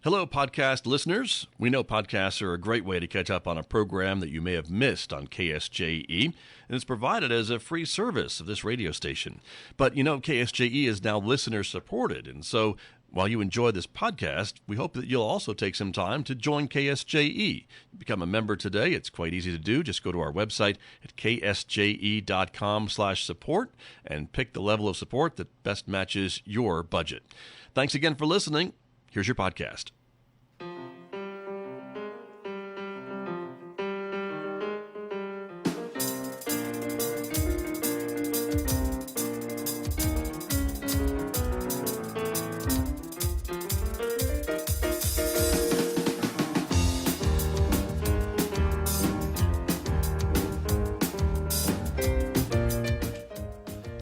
Hello, podcast listeners. We know podcasts are a great way to catch up on a program that you may have missed on KSJE, and it's provided as a free service of this radio station. But you know, KSJE is now listener-supported, and so while you enjoy this podcast, we hope that you'll also take some time to join KSJE. Become a member today. It's quite easy to do. Just go to our website at ksje.com/support and pick the level of support that best matches your budget. Thanks again for listening. Here's your podcast.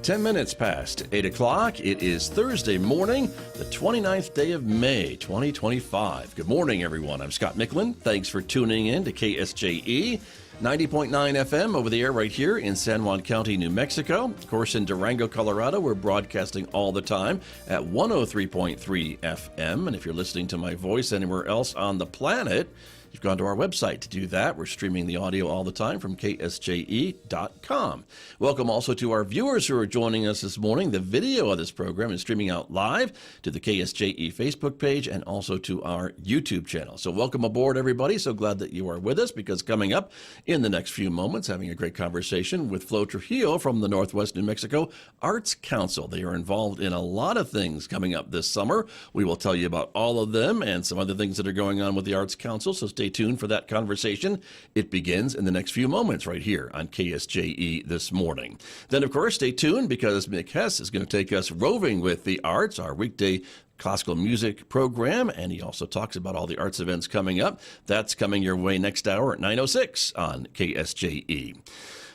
10 minutes past 8 o'clock. It is Thursday morning, the 29th day of May, 2025. Good morning, everyone. I'm Scott Michlin. Thanks for tuning in to KSJE, 90.9 FM over the air right here in San Juan County, New Mexico. Of course, in Durango, Colorado, we're broadcasting all the time at 103.3 FM. And if you're listening to my voice anywhere else on the planet, you've gone to our website to do that. We're streaming the audio all the time from ksje.com. Welcome also to our viewers who are joining us this morning. The video of this program is streaming out live to the KSJE Facebook page and also to our YouTube channel. So welcome aboard, everybody. So glad that you are with us, because coming up in the next few moments, having a great conversation with Flo Trujillo from the Northwest New Mexico Arts Council. They are involved in a lot of things coming up this summer. We will tell you about all of them and some other things that are going on with the Arts Council. So stay tuned for that conversation. It begins in the next few moments right here on KSJE this morning. Then, of course, stay tuned, because Mick Hess is going to take us roving with the arts, our weekday classical music program, and he also talks about all the arts events coming up. That's coming your way next hour at 9:06 on KSJE.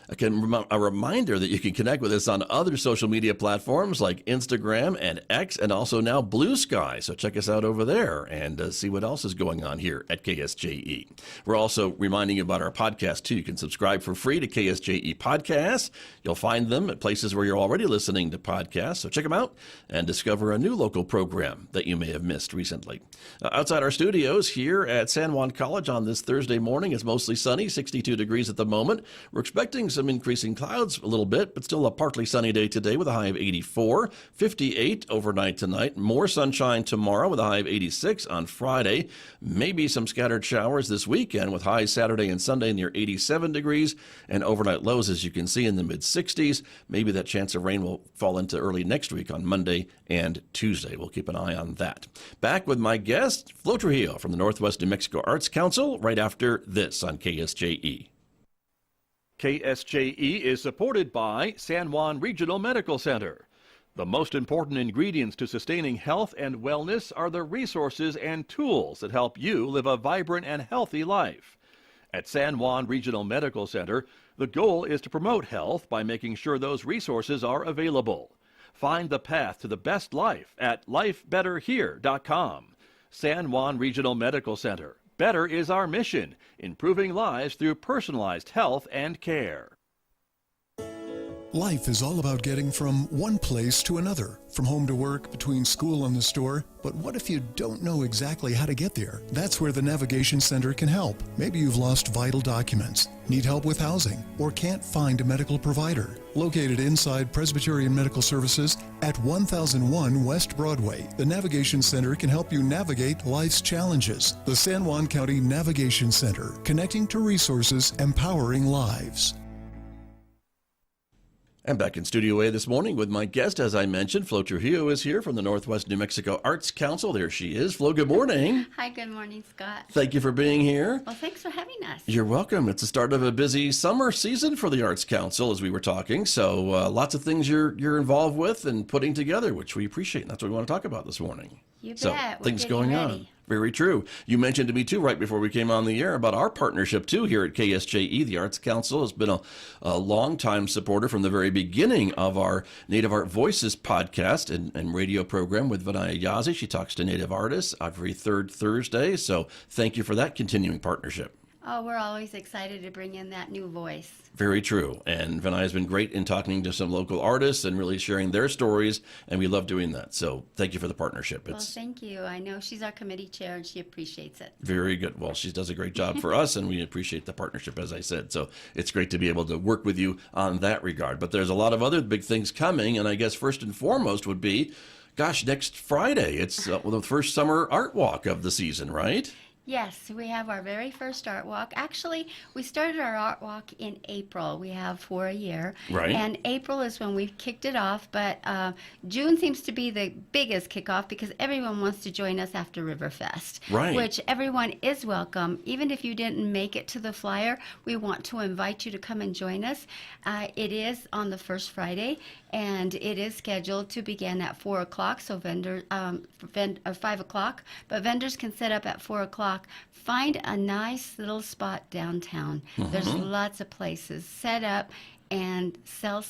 A reminder that you can connect with us on other social media platforms like Instagram and X, and also now Blue Sky. So check us out over there and see what else is going on here at KSJE. We're also reminding you about our podcast, too. You can subscribe for free to KSJE Podcasts. You'll find them at places where you're already listening to podcasts. So check them out and discover a new local program that you may have missed recently. Outside our studios here at San Juan College on this Thursday morning, it's mostly sunny, 62 degrees at the moment. We're expecting some increasing clouds a little bit, but still a partly sunny day today with a high of 84, 58 overnight tonight, more sunshine tomorrow with a high of 86 on Friday, maybe some scattered showers this weekend with highs Saturday and Sunday near 87 degrees, and overnight lows, as you can see, in the mid-60s. Maybe that chance of rain will fall into early next week on Monday and Tuesday. We'll keep an eye on that. Back with my guest, Flo Trujillo from the Northwest New Mexico Arts Council, right after this on KSJE. KSJE is supported by San Juan Regional Medical Center. The most important ingredients to sustaining health and wellness are the resources and tools that help you live a vibrant and healthy life. At San Juan Regional Medical Center, the goal is to promote health by making sure those resources are available. Find the path to the best life at lifebetterhere.com. San Juan Regional Medical Center. Better is our mission, improving lives through personalized health and care. Life is all about getting from one place to another, from home to work, between school and the store. But what if you don't know exactly how to get there? That's where the Navigation Center can help. Maybe you've lost vital documents, need help with housing, or can't find a medical provider. Located inside Presbyterian Medical Services at 1001 West Broadway, the Navigation Center can help you navigate life's challenges. The San Juan County Navigation Center, connecting to resources, empowering lives. I'm back in Studio A this morning with my guest. As I mentioned, Flo Trujillo is here from the Northwest New Mexico Arts Council. There she is. Flo, good morning. Hi, good morning, Scott. Thank you for being here. Well, thanks for having us. You're welcome. It's the start of a busy summer season for the Arts Council, as we were talking. So lots of things you're involved with and putting together, which we appreciate. And that's what we want to talk about this morning. You bet. So things going on. Very true. You mentioned to me, too, right before we came on the air about our partnership, too, here at KSJE. The Arts Council has been a long-time supporter from the very beginning of our Native Art Voices podcast and radio program with Vinaya Yazi. She talks to Native artists every third Thursday. So thank you for that continuing partnership. Oh, we're always excited to bring in that new voice. Very true. And Vinay has been great in talking to some local artists and really sharing their stories, and we love doing that. So thank you for the partnership. Well, thank you. I know she's our committee chair and she appreciates it. Very good. Well, she does a great job for us, and we appreciate the partnership, as I said. So it's great to be able to work with you on that regard. But there's a lot of other big things coming, and I guess first and foremost would be, gosh, next Friday. It's the first summer art walk of the season, right? Yes, we have our very first art walk. Actually, we started our art walk in April. We have for a year. Right. And April is when we kicked it off, but June seems to be the biggest kickoff because everyone wants to join us after Riverfest. Right. Which everyone is welcome. Even if you didn't make it to the flyer, we want to invite you to come and join us. It is on the first Friday, and it is scheduled to begin at 4 o'clock, so 5 o'clock, but vendors can set up at 4 o'clock. Find a nice little spot downtown. There's lots of places. Set up and sell.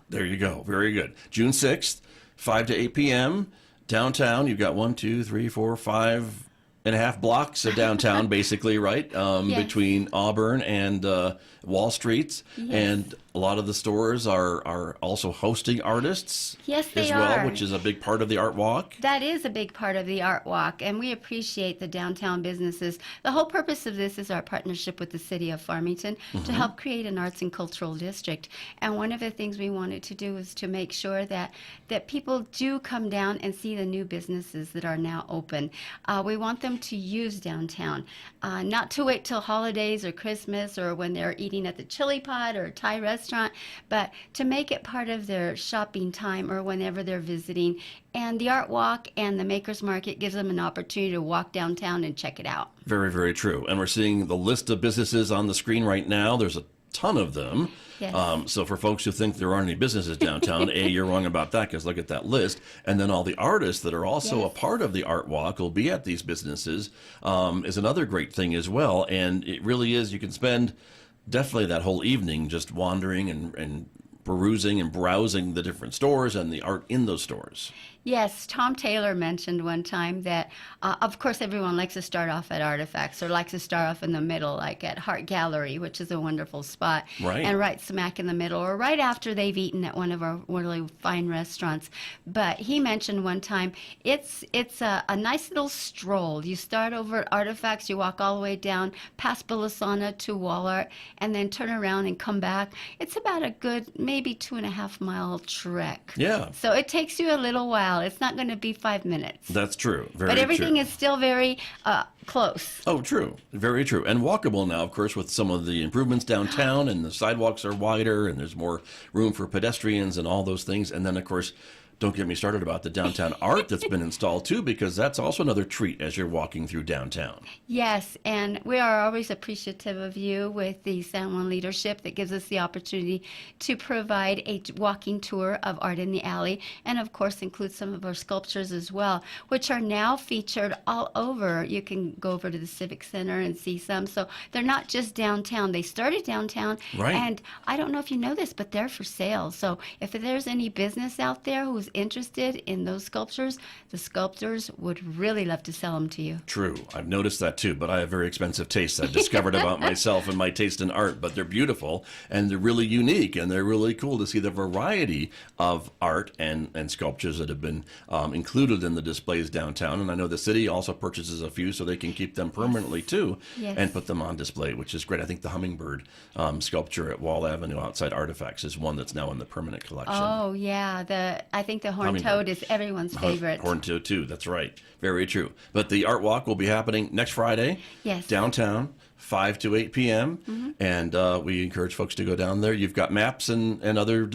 There you go. Very good. June 6th, 5 to 8 p.m. Downtown. You've got 1, 2, 3, 4, 5.5 blocks of downtown, basically, right? Yes. Between Auburn and Wall Streets. Yes. And a lot of the stores are also hosting artists Yes, they as well, are. which is a big part of the art walk. That is a big part of the art walk, and we appreciate the downtown businesses. The whole purpose of this is our partnership with the city of Farmington to help create an arts and cultural district. And one of the things we wanted to do is to make sure that people do come down and see the new businesses that are now open. We want them to use downtown, not to wait till holidays or Christmas or when they're eating at the chili pot or Thai restaurant, but to make it part of their shopping time or whenever they're visiting. And the art walk and the Makers Market gives them an opportunity to walk downtown and check it out. Very, very true. And we're seeing the list of businesses on the screen right now. There's a ton of them. Yes. So for folks who think there aren't any businesses downtown, A, you're wrong about that because look at that list. And then all the artists that are also Yes. a part of the art walk will be at these businesses is another great thing as well. And it really is, you can spend definitely that whole evening just wandering and perusing and browsing the different stores and the art in those stores. Yes, Tom Taylor mentioned one time that, of course, everyone likes to start off at Artifacts or likes to start off in the middle, like at Hart Gallery, which is a wonderful spot, Right. and right smack in the middle, or right after they've eaten at one of our really fine restaurants. But he mentioned one time it's a nice little stroll. You start over at Artifacts, you walk all the way down past Belisana to Wall Art, and then turn around and come back. It's about a good maybe 2.5 mile trek. Yeah. So it takes you a little while. It's not going to be 5 minutes. That's true. Very But everything true. is still very close. Oh, true. Very true. And walkable now, of course, with some of the improvements downtown, and the sidewalks are wider, and there's more room for pedestrians and all those things. And then, of course, don't get me started about the downtown art that's been installed, too, because that's also another treat as you're walking through downtown. Yes, and we are always appreciative of you with the San Juan leadership that gives us the opportunity to provide a walking tour of Art in the Alley, and of course include some of our sculptures as well, which are now featured all over. You can go over to the Civic Center and see some. So they're not just downtown. They started downtown, Right. and I don't know if you know this, but they're for sale. So if there's any business out there who's interested in those sculptures, the sculptors would really love to sell them to you. True. I've noticed that, too, but I have very expensive tastes. I've discovered about myself and my taste in art, but they're beautiful, and they're really unique, and they're really cool to see the variety of art and sculptures that have been included in the displays downtown. And I know the city also purchases a few so they can keep them permanently, too, Yes. and put them on display, which is great. I think the hummingbird sculpture at Wall Avenue outside Artifacts is one that's now in the permanent collection. Oh yeah, I think the horned Hummingbird. toad is everyone's favorite. Horn toad, too. That's right. Very true. But the art walk will be happening next Friday. Yes. Downtown, 5 to 8 p.m. And we encourage folks to go down there. You've got maps and other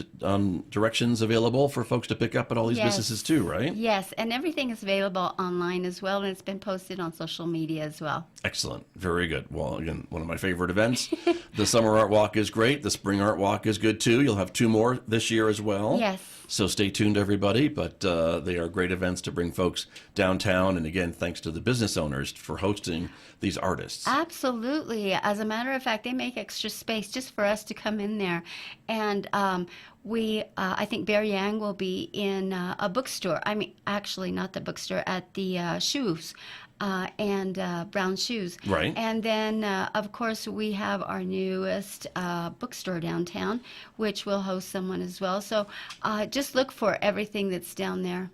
directions available for folks to pick up at all these Yes. businesses, too, right? Yes, and everything is available online as well, and it's been posted on social media as well. Excellent. Very good. Well, again, one of my favorite events. The summer art walk is great. The spring art walk is good, too. You'll have 2 more this year as well. Yes. So stay tuned, everybody. But they are great events to bring folks downtown. And again, thanks to the business owners for hosting these artists. Absolutely. As a matter of fact, they make extra space just for us to come in there. And I think Bear Yang will be in a bookstore. I mean, actually, not the bookstore, at the shoes. and brown shoes. Right. And then, of course, we have our newest bookstore downtown, which will host someone as well. So just look for everything that's down there.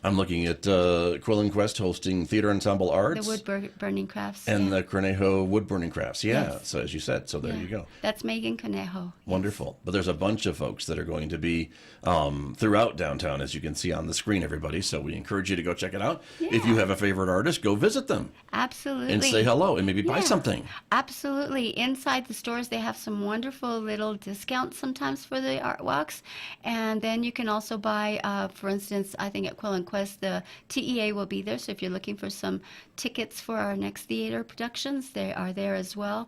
I'm looking at Quill and Quest hosting Theater Ensemble Arts. The wood burning crafts. And the Cornejo wood burning crafts. Yeah. Yes. So as you said, so there Yeah. you go. That's Megan Conejo. Wonderful. But there's a bunch of folks that are going to be throughout downtown, as you can see on the screen, everybody. So we encourage you to go check it out. If you have a favorite artist, go visit them. Absolutely. And say hello and maybe buy Yeah. something. Absolutely. Inside the stores, they have some wonderful little discounts sometimes for the art walks. And then you can also buy, for instance, I think at Quill and Quest, the TEA will be there. So if you're looking for some tickets for our next theater productions, they are there as well.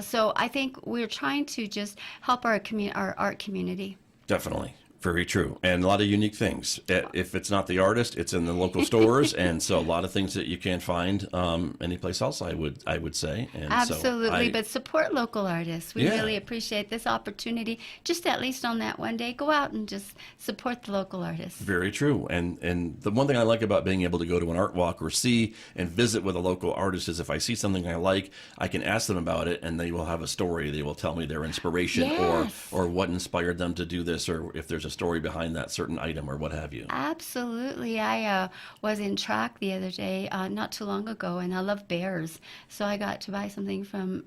So I think we're trying to just help our art community. Definitely. Very true. And a lot of unique things. If it's not the artist, it's in the local stores. And so a lot of things that you can't find anyplace else, I would say. And Absolutely. But support local artists. We Yeah. really appreciate this opportunity. Just at least on that one day, go out and just support the local artists. Very true. And the one thing I like about being able to go to an art walk or see and visit with a local artist is if I see something I like, I can ask them about it and they will have a story. They will tell me their inspiration Yes. or what inspired them to do this, or if there's a story behind that certain item or what have you. Absolutely. I was in track the other day, not too long ago, and I love bears. So I got to buy something from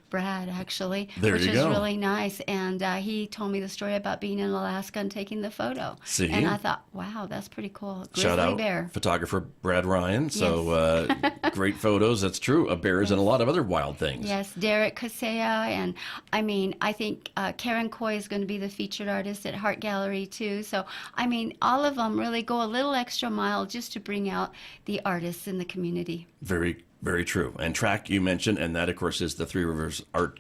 Brad, actually, There which you was go. really nice. And he told me the story about being in Alaska and taking the photo. See? And I thought, wow, that's pretty cool. Grizzly Shout out bear. photographer Brad Ryan. So great photos. That's true. Of bears and a lot of other wild things. Yes, Derek Kasea, and I mean, I think Karen Coy is going to be the featured artist at Heart Gallery too. So, I mean, all of them really go a little extra mile just to bring out the artists in the community. Very, very true. And track you mentioned, and that of course is the Three Rivers Art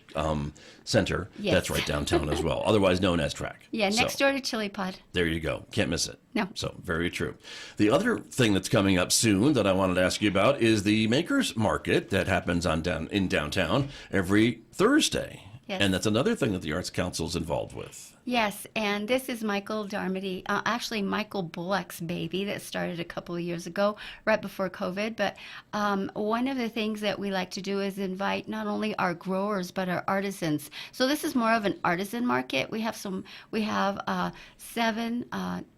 Center. Yes. That's right downtown as well, otherwise known as track. Yeah, So, next door to Chili Pod. there you go. Can't miss it. No. So very true. The other thing that's coming up soon that I wanted to ask you about is the Makers Market that happens in downtown every Thursday. Yes. And that's another thing that the Arts Council is involved with. Yes, and this is Michael Darmody, actually Michael Bullock's baby that started a couple of years ago, right before COVID. But one of the things that we like to do is invite not only our growers but our artisans. So this is more of an artisan market. We have 7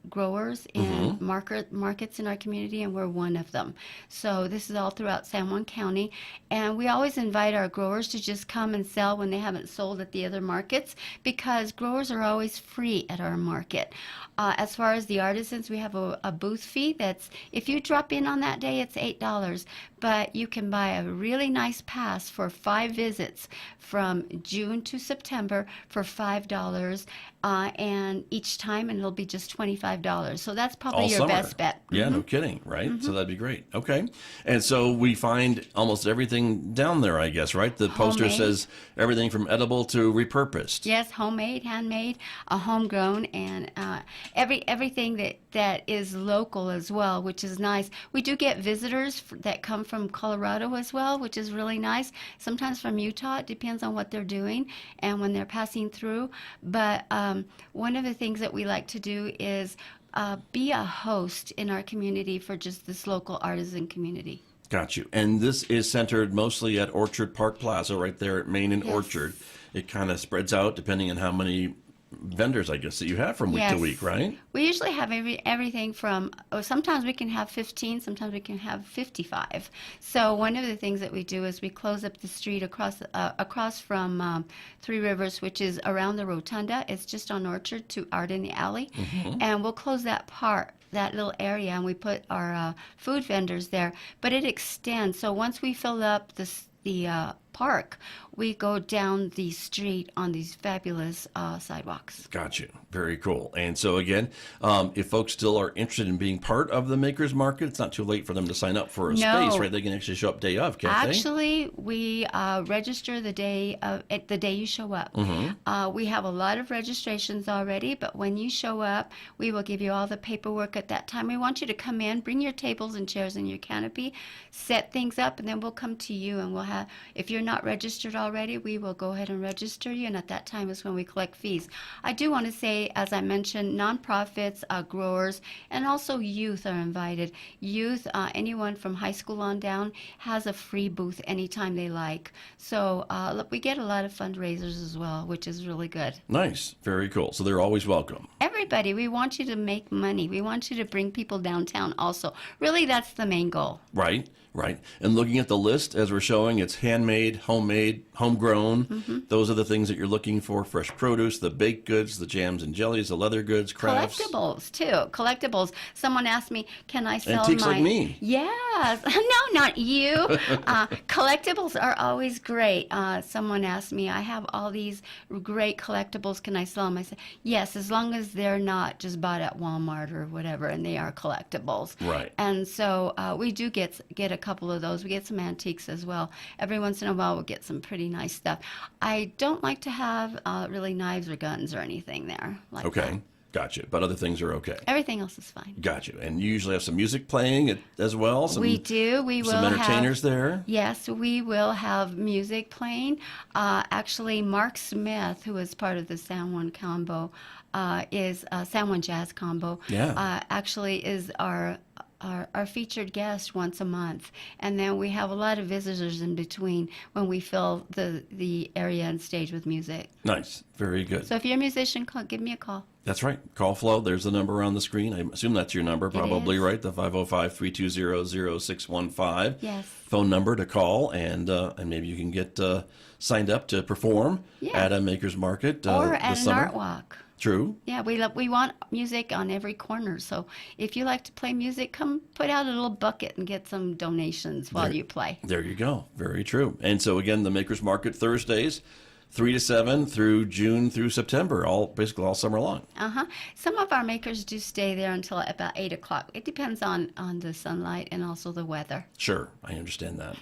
growers in markets in our community, and we're one of them. So this is all throughout San Juan County, and we always invite our growers to just come and sell when they haven't sold at the other markets, because growers are always free at our market. As far as the artisans, we have a booth fee that's, if you drop in on that day, it's $8, but you can buy a really nice pass for 5 visits from June to September for $5, and each time, and it'll be just $25. So that's probably All your summer. best bet. Yeah, no kidding, right? So that'd be great. Okay. And so we find almost everything down there, I guess, right? The poster Homemade. says everything from edible to repurposed. Yes, homemade, handmade, homegrown, and everything that is local as well, which is nice. We do get visitors that come from Colorado as well, which is really nice. Sometimes from Utah. It depends on what they're doing and when they're passing through. But one of the things that we like to do is be a host in our community for just this local artisan community. Got you. And this is centered mostly at Orchard Park Plaza, right there at Main and Yes. Orchard. It kind of spreads out depending on how many vendors, I guess, that you have from week to Yes. week, right? We usually have everything from, sometimes we can have 15, sometimes we can have 55. So one of the things that we do is we close up the street across from Three Rivers, which is around the rotunda. It's just on Orchard to Art in the Alley. And we'll close that little area, and we put our food vendors there. But it extends. So once we fill up the park, we go down the street on these fabulous sidewalks. Got you. Very cool. And so again, if folks still are interested in being part of the Makers Market, it's not too late for them to sign up for a No. space, right? They can actually show up day of, can't Actually, we register the day you show up. We have a lot of registrations already, but when you show up, we will give you all the paperwork at that time. We want you to come in, bring your tables and chairs and your canopy, set things up, and then we'll come to you, and we'll have, if you're not registered already, we will go ahead and register you, and at that time is when we collect fees. I do want to say, as I mentioned, nonprofits, growers, and also youth are invited. Youth, anyone from high school on down, has a free booth anytime they like. So look, we get a lot of fundraisers as well, which is really good. Nice. Very cool. So they're always welcome. Everybody, we want you to make money. We want you to bring people downtown also. Really, that's the main goal. Right. Right. And looking at the list, as we're showing, it's handmade, homemade, homegrown. Mm-hmm. Those are the things that you're looking for. Fresh produce, the baked goods, the jams and jellies, the leather goods, crafts. Collectibles, too. Collectibles. Someone asked me, can I sell Antiques like me. Yes. No, not you. Collectibles are always great. Someone asked me, I have all these great collectibles. Can I sell them? I said, yes, as long as they're not just bought at Walmart or whatever, and they are collectibles. Right. And so we do get a couple of those. We get some antiques as well. Every once in a while, we'll get some pretty nice stuff. I don't like to have really knives or guns or anything there. Okay. That. Gotcha. But other things are okay. Everything else is fine. Gotcha. And you usually have some music playing as well? We do. We will some have entertainers there? Yes, we will have music playing. Actually, Mark Smith, who is part of the San Juan Combo, is San Juan Jazz Combo. Yeah. Actually is our featured guest once a month, and then we have a lot of visitors in between when we fill the area and stage with music. Nice. Very good. So if you're a musician, give me a call. That's right. Call Flo. There's the number on the screen. I assume that's your number, probably, is. right? The 505-320-0615. Yes. Phone number to call, and maybe you can get signed up to perform at a Maker's Market or this at an summer. art walk. True. Yeah, we want music on every corner. So if you like to play music, come put out a little bucket and get some donations while you play. There you go. Very true. And so again, the Maker's Market Thursdays, 3 to 7 through June through September, basically all summer long. Some of our makers do stay there until about 8 o'clock. It depends on the sunlight and also the weather. Sure, I understand that.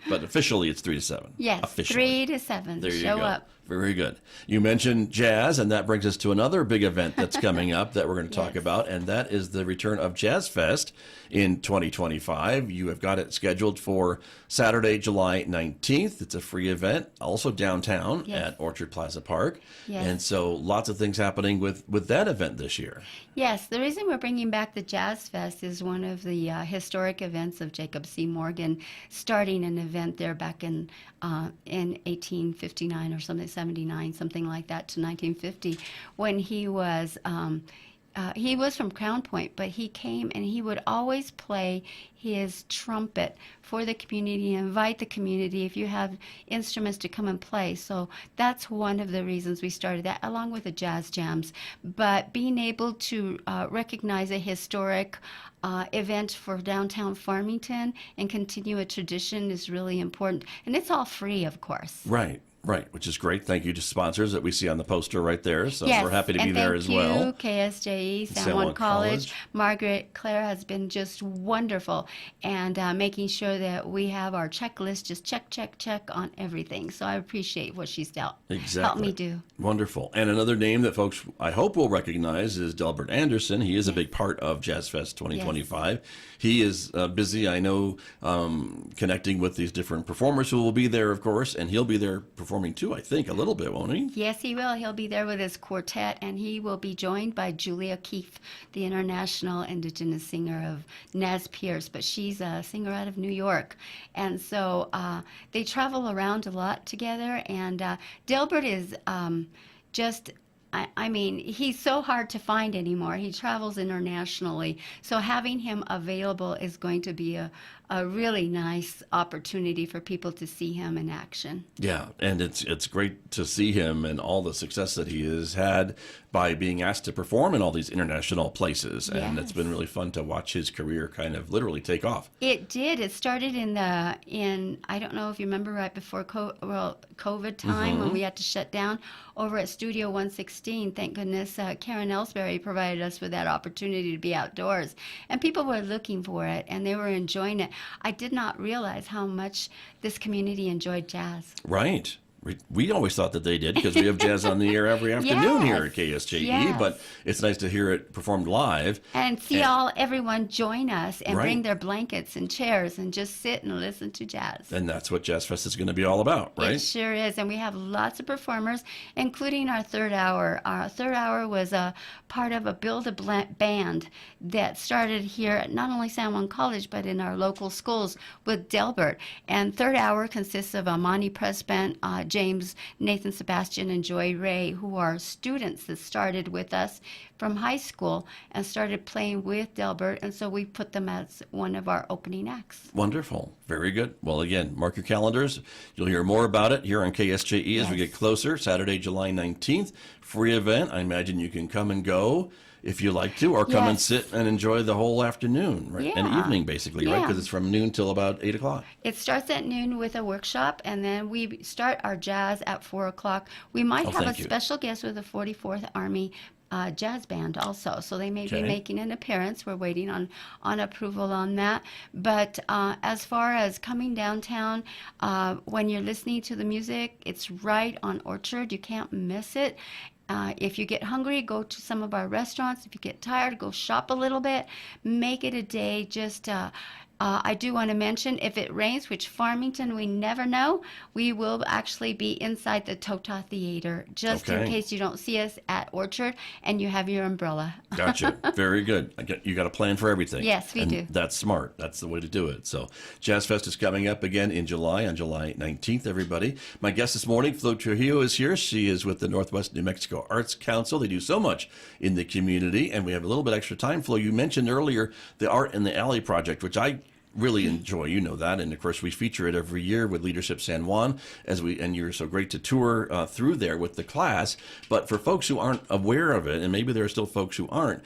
But officially it's 3 to 7. Yes, officially. 3 to 7. There you Show go. up. Very good. You mentioned jazz, and that brings us to another big event that's coming up that we're going to talk Yes. about, and that is the return of Jazzfest in 2025. You have got it scheduled for Saturday, July 19th. It's a free event, also downtown Yes. at Orchard Plaza Park. Yes. And so lots of things happening with that event this year. Yes, the reason we're bringing back the Jazz Fest is one of the historic events of Jacob C. Morgan starting an event there back in 1859 or something, 79, something like that, to 1950, when he was from Crown Point, but he came and he would always play his trumpet for the community, invite the community if you have instruments to come and play. So that's one of the reasons we started that, along with the jazz jams. But being able to recognize a historic event for downtown Farmington and continue a tradition is really important. And it's all free, of course. Right, which is great. Thank you to sponsors that we see on the poster right there. So Yes, we're happy to be and there as well. thank you, KSJE, San Juan College. Margaret Claire has been just wonderful and making sure that we have our checklist, just check on everything. So I appreciate what she's helped me do. Wonderful. And another name that folks, I hope, will recognize is Delbert Anderson. He is a big part of Jazzfest 2025. Yes. He is busy, I know, connecting with these different performers who will be there, of course, and he'll be there performing too, I think, a little bit, won't he? Yes, he will. He'll be there with his quartet, and he will be joined by Julia Keefe, the international indigenous singer of Nez Perce, but she's a singer out of New York. And so they travel around a lot together, and Delbert is just... I mean, he's so hard to find anymore. He travels internationally. So having him available is going to be a really nice opportunity for people to see him in action. Yeah, and it's great to see him and all the success that he has had by being asked to perform in all these international places. Yes. And it's been really fun to watch his career kind of literally take off. It did. It started in I don't know if you remember, right before COVID time when we had to shut down, over at Studio 116. Thank goodness Karen Ellsbury provided us with that opportunity to be outdoors. And people were looking for it, and they were enjoying it. I did not realize how much this community enjoyed jazz. Right. We always thought that they did because we have jazz on the air every afternoon here at Yes, KSJE, yes. but it's nice to hear it performed live. And see everyone join us and Right. bring their blankets and chairs and just sit and listen to jazz. And that's what Jazzfest is going to be all about, right? It sure is. And we have lots of performers, including our third hour. Our third hour was a part of a Build-A-Band that started here at not only San Juan College, but in our local schools with Delbert. And third hour consists of Amani Presbent, James, Nathan Sebastian, and Joy Ray, who are students that started with us from high school and started playing with Delbert. And so we put them as one of our opening acts. Wonderful. Very good. Well, again, mark your calendars. You'll hear more about it here on KSJE as we get closer. Saturday, July 19th, free event. I imagine you can come and go if you like to, or come and sit and enjoy the whole afternoon, right? And evening, basically, right? Because it's from noon till about 8 o'clock. It starts at noon with a workshop, and then we start our jazz at 4 o'clock. We might have a special guest with the 44th Army jazz band also, so they may be making an appearance. We're waiting on approval on that. But as far as coming downtown, when you're listening to the music, it's right on Orchard. You can't miss it. If you get hungry, go to some of our restaurants. If you get tired, go shop a little bit. Make it a day. Just I do want to mention, if it rains, which Farmington, we never know, we will actually be inside the Tota Theater, just in case you don't see us at Orchard and you have your umbrella. Gotcha. Very good. You got a plan for everything. Yes, we do. That's smart. That's the way to do it. So Jazzfest is coming up again in July, on July 19th, everybody. My guest this morning, Flo Trujillo, is here. She is with the Northwest New Mexico Arts Council. They do so much in the community, and we have a little bit extra time. Flo, you mentioned earlier the Art in the Alley project, which I really enjoy. You know that, and of course we feature it every year with Leadership San Juan, and you're so great to tour through there with the class. But for folks who aren't aware of it, and maybe there are still folks who aren't,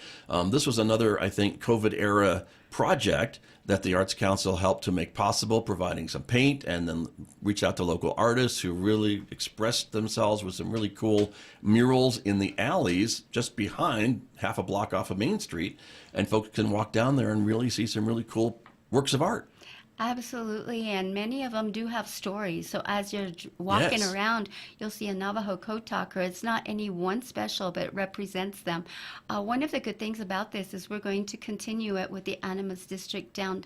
this was another, I think, COVID era project that the Arts Council helped to make possible, providing some paint, and then reach out to local artists who really expressed themselves with some really cool murals in the alleys just behind, half a block off of Main Street, and folks can walk down there and really see some really cool works of art. Absolutely, and many of them do have stories. So as you're walking around, you'll see a Navajo code talker. It's not any one special, but it represents them. One of the good things about this is we're going to continue it with the Animas District down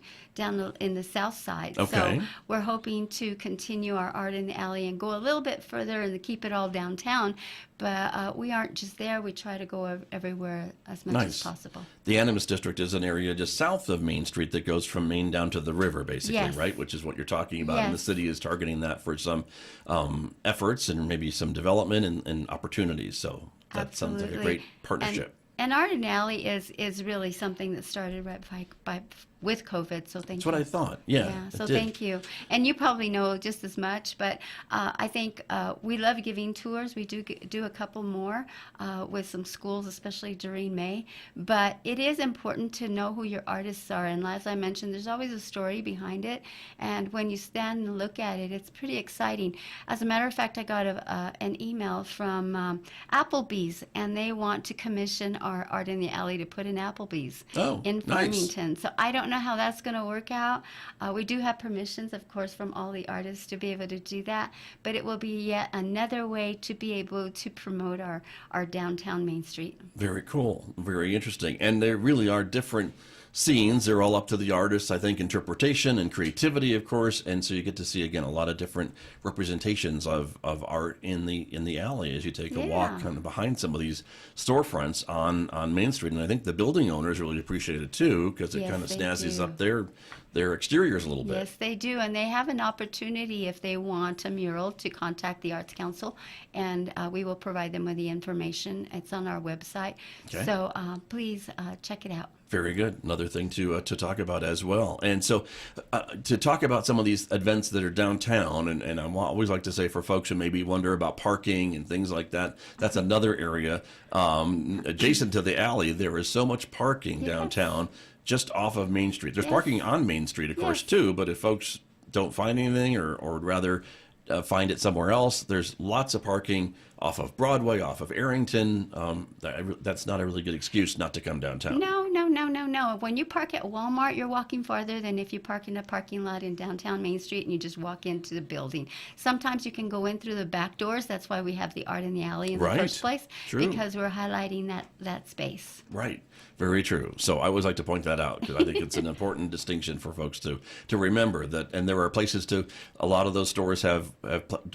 in the south side. Okay. So we're hoping to continue our art in the alley and go a little bit further and keep it all downtown. But we aren't just there. We try to go everywhere as much as possible. The Animas District is an area just south of Main Street that goes from Main down to the river, basically, right? Which is what you're talking about. And the city is targeting that for some efforts and maybe some development and opportunities. So that sounds like a great partnership. And Art in the Alley is really something that started right with COVID, so thank you. That's what I thought. Yeah. So thank you. And you probably know just as much, but I think we love giving tours. We do a couple more with some schools, especially during May. But it is important to know who your artists are. And as I mentioned, there's always a story behind it. And when you stand and look at it, it's pretty exciting. As a matter of fact, I got an email from Applebee's, and they want to commission our Art in the Alley to put in Applebee's in Farmington. Nice. So I don't know how that's going to work out. We do have permissions, of course, from all the artists to be able to do that, but it will be yet another way to be able to promote our downtown Main Street. Very cool. Very interesting. And there really are different scenes. They're all up to the artist's, I think, interpretation and creativity, of course. And so you get to see, again, a lot of different representations of art in the alley as you take a walk kind of behind some of these storefronts on Main Street. And I think the building owners really appreciate it too, because it kind of snazzies up their exteriors a little bit. Yes, they do. And they have an opportunity, if they want a mural, to contact the Arts Council, and we will provide them with the information. It's on our website. Okay. So please check it out. Very good. Another thing to talk about as well. And so to talk about some of these events that are downtown, and I always like to say for folks who maybe wonder about parking and things like that, that's another area. Adjacent to the alley, there is so much parking downtown just off of Main Street. There's parking on Main Street, of course, too, but if folks don't find anything or would rather find it somewhere else, there's lots of parking off of Broadway, off of Arrington. That's not a really good excuse not to come downtown. No. no. When you park at Walmart, you're walking farther than if you park in a parking lot in downtown Main Street and you just walk into the building. Sometimes you can go in through the back doors. That's why we have the Art in the Alley in the first place. True. Because we're highlighting that space. Right. Very true. So I always like to point that out because I think it's an important distinction for folks to remember that. And there are places a lot of those stores have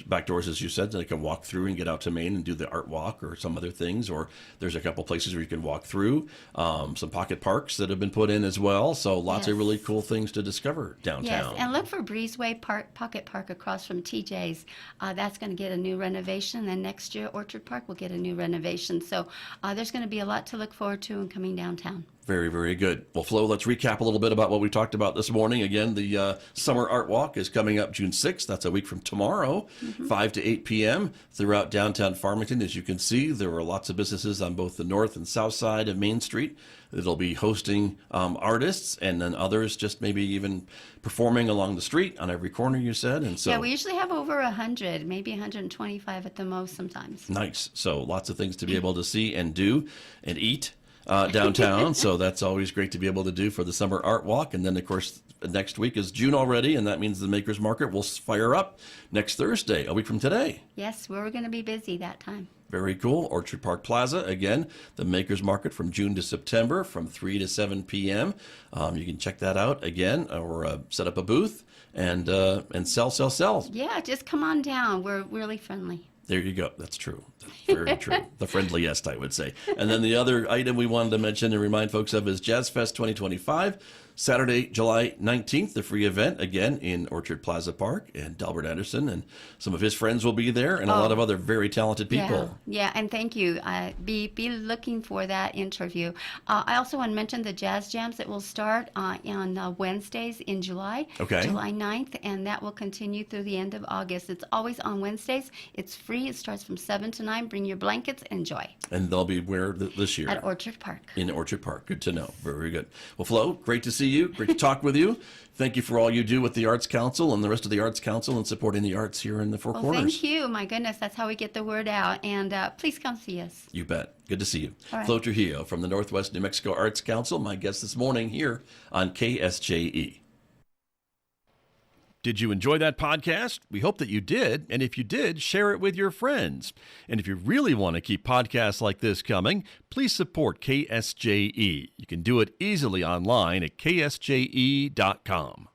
back doors, as you said, that they can walk through and get out to Main and do the art walk or some other things. Or there's a couple places where you can walk through, some pocket parks that have been put in as well. So lots of really cool things to discover downtown. Yes, and look for Breezeway Pocket Park across from TJ's. That's going to get a new renovation. And next year, Orchard Park will get a new renovation. So there's going to be a lot to look forward to in coming downtown. Very, very good. Well, Flo, let's recap a little bit about what we talked about this morning. Again, the Summer Art Walk is coming up June 6th. That's a week from tomorrow, 5 to 8 p.m. throughout downtown Farmington. As you can see, there are lots of businesses on both the north and south side of Main Street that'll be hosting artists, and then others just maybe even performing along the street on every corner, you said. And so, yeah, we usually have over 100, maybe 125 at the most sometimes. Nice. So lots of things to be able to see and do and eat downtown. So that's always great to be able to do for the Summer Art Walk. And then, of course, next week is June already, and that means the Makers Market will fire up next Thursday, a week from today. Yes, we're going to be busy that time. Very cool. Orchard Park Plaza, again, the Makers Market from June to September from 3 to 7 p.m. You can check that out again, or set up a booth and sell. Yeah, just come on down. We're really friendly. There you go. That's true. Very true. The friendliest, I would say. And then the other item we wanted to mention and remind folks of is Jazzfest 2025. Saturday, July 19th, the free event, again, in Orchard Plaza Park. And Delbert Anderson and some of his friends will be there, and a lot of other very talented people. Yeah, and thank you. Be looking for that interview. I also want to mention the Jazz Jams that will start on Wednesdays in July, July 9th, and that will continue through the end of August. It's always on Wednesdays. It's free. It starts from 7 to 9. Bring your blankets. Enjoy. And they'll be where this year? At Orchard Park. In Orchard Park. Good to know. Very good. Well, Flo, great to see you. Great to talk with you. Thank you for all you do with the Arts Council and the rest of the Arts Council and supporting the arts here in the Four Corners. Thank you. My goodness, that's how we get the word out. And please come see us. You bet. Good to see you. Right. Flo Trujillo from the Northwest New Mexico Arts Council, my guest this morning here on KSJE. Did you enjoy that podcast? We hope that you did. And if you did, share it with your friends. And if you really want to keep podcasts like this coming, please support KSJE. You can do it easily online at ksje.com.